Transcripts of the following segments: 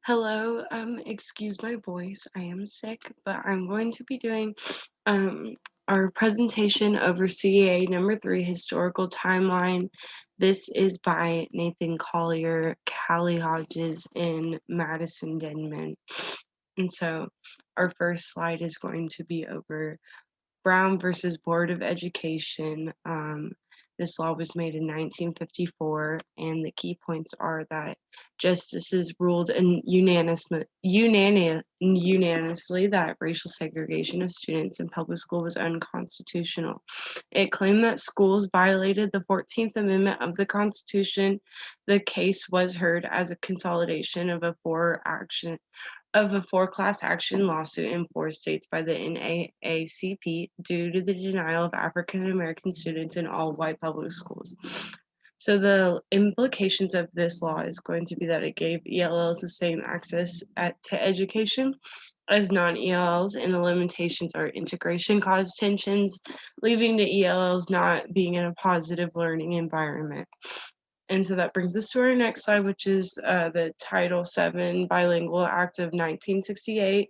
Hello, excuse my voice. I am sick, but I'm going to be doing um, our presentation over CEA number 3, Historical Timeline. This is by Nathan Collier, Callie Hodges, and Madison Denman. And so our first slide is going to be over Brown versus Board of Education. This law was made in 1954, and the key points are that justices ruled unanimously that racial segregation of students in public school was unconstitutional. It claimed that schools violated the 14th Amendment of the Constitution. The case was heard as a consolidation of a four-class action lawsuit in 4 states by the NAACP due to the denial of African American students in all white public schools. So the implications of this law is going to be that it gave ELLs the same access to education as non-ELLs, and the limitations are integration caused tensions, leaving the ELLs not being in a positive learning environment. And so that brings us to our next slide, which is the Title VII Bilingual Act of 1968.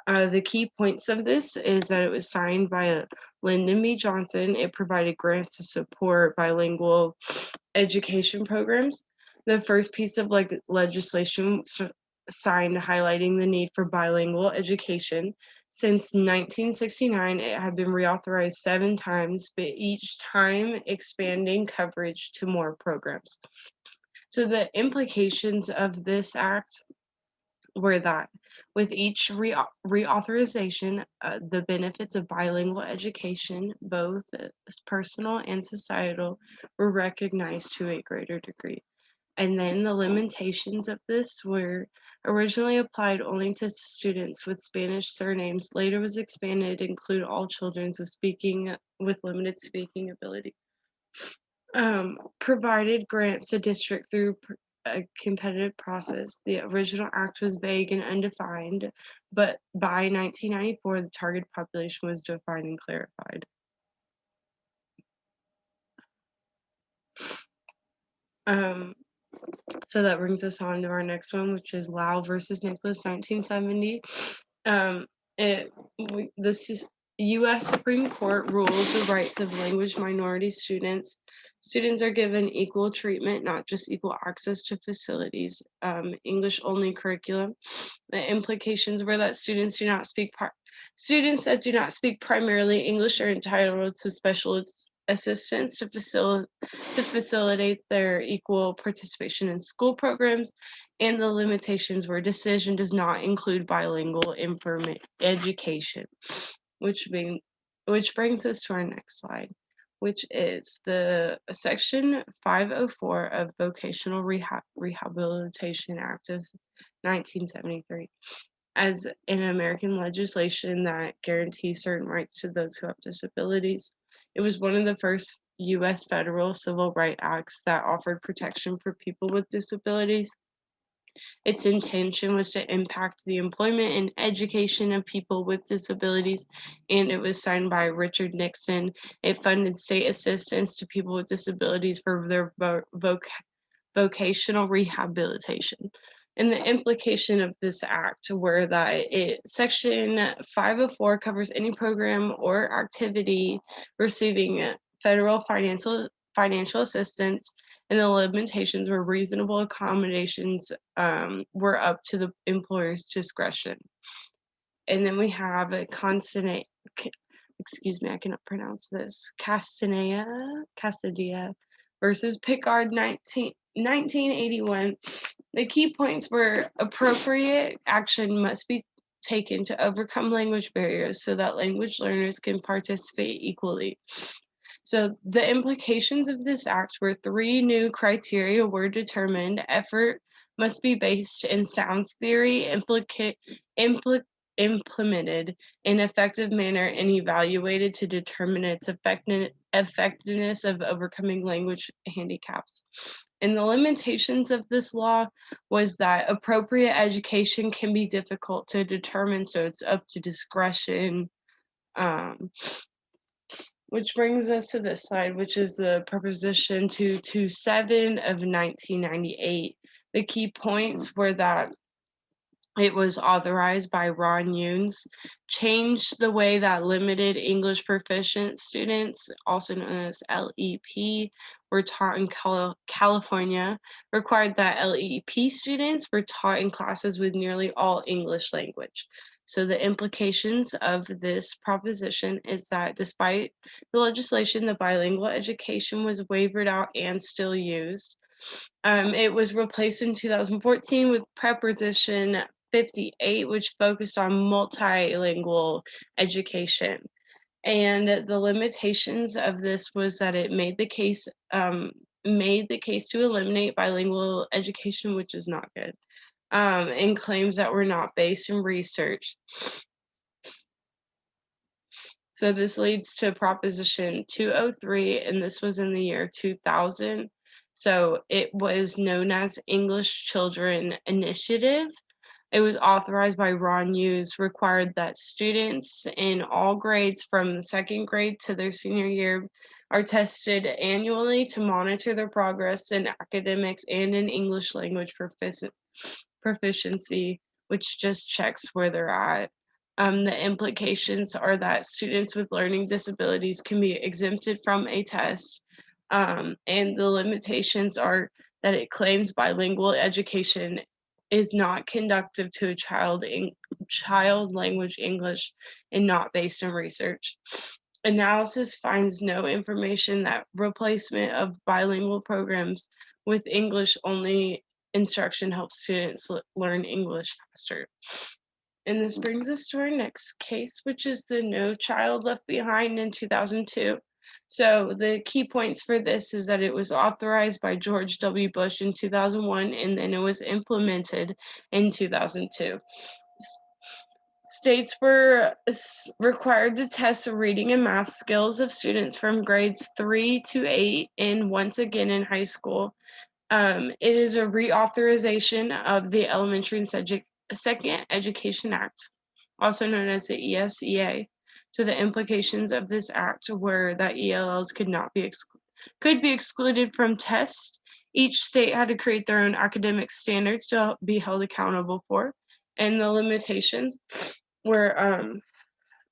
The key points of this is that it was signed by Lyndon B. Johnson. It provided grants to support bilingual education programs. The first piece of legislation signed highlighting the need for bilingual education. Since 1969, it had been reauthorized 7 times, but each time expanding coverage to more programs. So the implications of this act were that with each reauthorization, the benefits of bilingual education, both personal and societal, were recognized to a greater degree. And then the limitations of this were originally applied only to students with Spanish surnames, later was expanded to include all children with limited speaking ability. Provided grants to district through a competitive process. The original act was vague and undefined, but by 1994, the target population was defined and clarified. Um, so that brings us on to our next one, which is Lau versus Nicholas, 1970. Um, the U.S. Supreme Court ruled the rights of language minority students. Students are given equal treatment, not just equal access to facilities. English-only curriculum. The implications were that students that do not speak primarily English are entitled to special assistance to facilitate their equal participation in school programs, and the limitations were decision does not include bilingual education, which brings us to our next slide, which is the section 504 of Vocational Rehabilitation Act of 1973 as an American legislation that guarantees certain rights to those who have disabilities. It was one of the first U.S. federal civil rights acts that offered protection for people with disabilities. Its intention was to impact the employment and education of people with disabilities, and it was signed by Richard Nixon. It funded state assistance to people with disabilities for their vocational rehabilitation. And the implication of this act were that Section 504 covers any program or activity receiving federal financial assistance, and the limitations were reasonable accommodations were up to the employer's discretion. And then we have a excuse me, I cannot pronounce this, Castaneda versus Pickard 1981. The key points were appropriate action must be taken to overcome language barriers so that language learners can participate equally. So the implications of this act were 3 new criteria were determined. Effort must be based in sounds theory, implemented in effective manner, and evaluated to determine its effectiveness of overcoming language handicaps. And the limitations of this law was that appropriate education can be difficult to determine, so it's up to discretion. Which brings us to this slide, which is the Proposition 227 of 1998. The key points were that It was authorized by Ron Yunes, changed the way that limited English proficient students, also known as LEP, were taught in California, required that LEP students were taught in classes with nearly all English language. So the implications of this proposition is that despite the legislation, the bilingual education was wavered out and still used. It was replaced in 2014 with Preposition 58, which focused on multilingual education. And the limitations of this was that it made the case to eliminate bilingual education, which is not good, and claims that were not based in research. So this leads to Proposition 203, and this was in the year 2000. So it was known as English Children Initiative. It was authorized by Ron Hughes, required that students in all grades from the second grade to their senior year are tested annually to monitor their progress in academics and in English language proficiency, which just checks where they're at. The implications are that students with learning disabilities can be exempted from a test, and the limitations are that it claims bilingual education is not conducive to a child language English and not based on research. Analysis finds no information that replacement of bilingual programs with English only instruction helps students learn English faster. And this brings us to our next case, which is the No Child Left Behind in 2002. So the key points for this is that it was authorized by George W. Bush in 2001, and then it was implemented in 2002. States were required to test the reading and math skills of students from grades 3 to 8 and once again in high school. It is a reauthorization of the Elementary and Second Education Act, also known as the ESEA. So the implications of this act were that ELLs could be excluded from tests. Each state had to create their own academic standards to be held accountable for, and the limitations were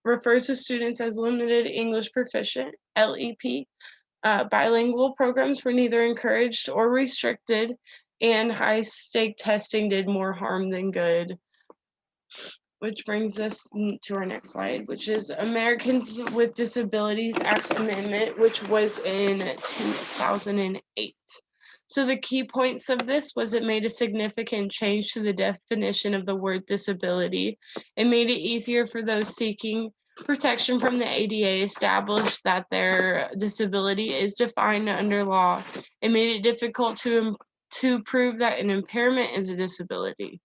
refers to students as limited English proficient (LEP). Bilingual programs were neither encouraged or restricted, and high stake testing did more harm than good. Which brings us to our next slide, which is Americans with Disabilities Act Amendment, which was in 2008. So the key points of this was it made a significant change to the definition of the word disability. It made it easier for those seeking protection from the ADA established that their disability is defined under law. It made it difficult to prove that an impairment is a disability.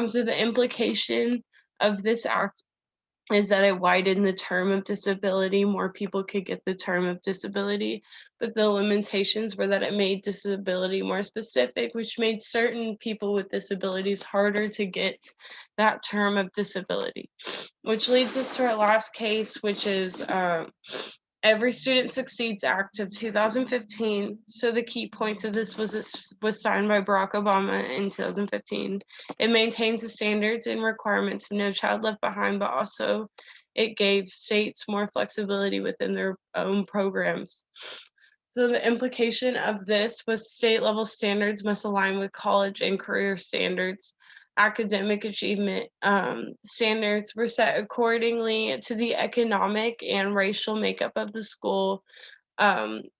So the implication of this act is that it widened the term of disability. More people could get the term of disability, but the limitations were that it made disability more specific, which made certain people with disabilities harder to get that term of disability. Which leads us to our last case, which is Every Student Succeeds Act of 2015. So the key points of this was signed by Barack Obama in 2015. It maintains the standards and requirements of No Child Left Behind, but also it gave states more flexibility within their own programs. So the implication of this was state level standards must align with college and career standards. Academic achievement standards were set accordingly to the economic and racial makeup of the school,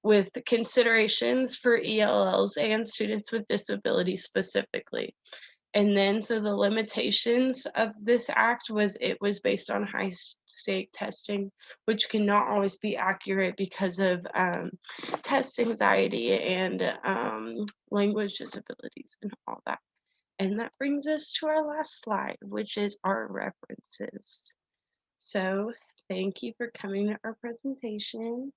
with considerations for ELLs and students with disabilities specifically. And then, so the limitations of this act was it was based on high stake testing, which cannot always be accurate because of test anxiety and language disabilities and all that. And that brings us to our last slide, which is our references. So thank you for coming to our presentation.